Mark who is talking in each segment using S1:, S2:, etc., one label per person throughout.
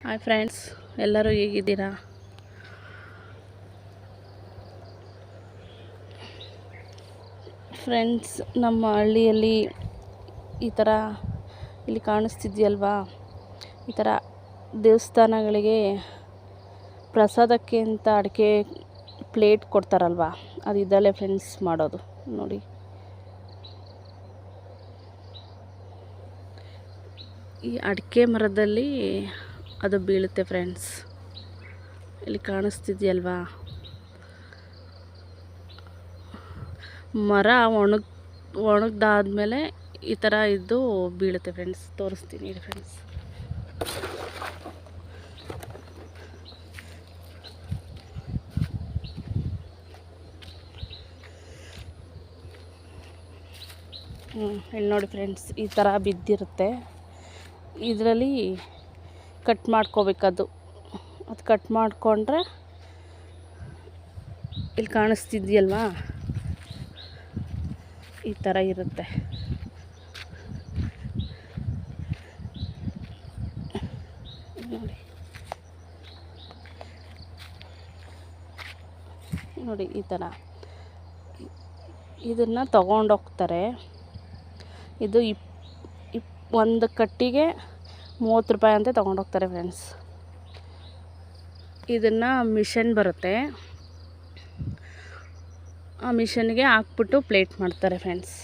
S1: Hi friends, ಎಲ್ಲರೂ ಹೇಗಿದ್ದೀರಾ? Friends, ನಮ್ಮ ಹಳ್ಳಿಯಲ್ಲಿ ಈ ಥರ ಇಲ್ಲಿ ಕಾಣಿಸ್ತಿದೆಯಲ್ವಾ, ಈ ಥರ ದೇವಸ್ಥಾನಗಳಿಗೆ ಪ್ರಸಾದಕ್ಕೆ ಅಂತ ಅಡಿಕೆ ಪ್ಲೇಟ್ ಕೊಡ್ತಾರಲ್ವ, ಅದು ಇದಲ್ಲೇ ಫ್ರೆಂಡ್ಸ್ ಮಾಡೋದು ನೋಡಿ. ಈ ಅಡಿಕೆ ಮರದಲ್ಲಿ ಅದು ಬೀಳುತ್ತೆ ಫ್ರೆಂಡ್ಸ್, ಇಲ್ಲಿ ಕಾಣಿಸ್ತಿದೆಯಲ್ವಾ. ಮರ ಒಣಗ್ದಾದ್ಮೇಲೆ ಈ ಥರ ಇದ್ದು ಬೀಳುತ್ತೆ ಫ್ರೆಂಡ್ಸ್. ತೋರಿಸ್ತೀನಿ ಫ್ರೆಂಡ್ಸ್. ಇಲ್ಲಿ ನೋಡಿ ಫ್ರೆಂಡ್ಸ್, ಈ ಥರ ಬಿದ್ದಿರುತ್ತೆ. ಇದರಲ್ಲಿ ಕಟ್ ಮಾಡ್ಕೋಬೇಕದು. ಅದು ಕಟ್ ಮಾಡಿಕೊಂಡ್ರೆ ಇಲ್ಲಿ ಕಾಣಿಸ್ತಿದೆಯಲ್ವಾ, ಈ ಥರ ಇರುತ್ತೆ. ನೋಡಿ ಈ ಥರ ಇದನ್ನು ತಗೊಂಡೋಗ್ತಾರೆ. ಇದು ಒಂದು ಕಟ್ಟಿಗೆ 30 ರೂಪಾಯಿ ಅಂತ ತೊಗೊಂಡೋಗ್ತಾರೆ ಫ್ರೆಂಡ್ಸ್. ಇದನ್ನು ಮಿಷನ್ ಬರುತ್ತೆ, ಆ ಮಿಷನ್ಗೆ ಹಾಕ್ಬಿಟ್ಟು ಪ್ಲೇಟ್ ಮಾಡ್ತಾರೆ ಫ್ರೆಂಡ್ಸ್.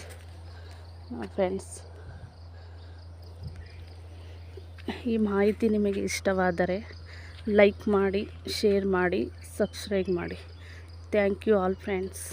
S1: ಈ ಮಾಹಿತಿ ನಿಮಗೆ ಇಷ್ಟವಾದರೆ ಲೈಕ್ ಮಾಡಿ, ಶೇರ್ ಮಾಡಿ, ಸಬ್ಸ್ಕ್ರೈಬ್ ಮಾಡಿ. Thank you all friends.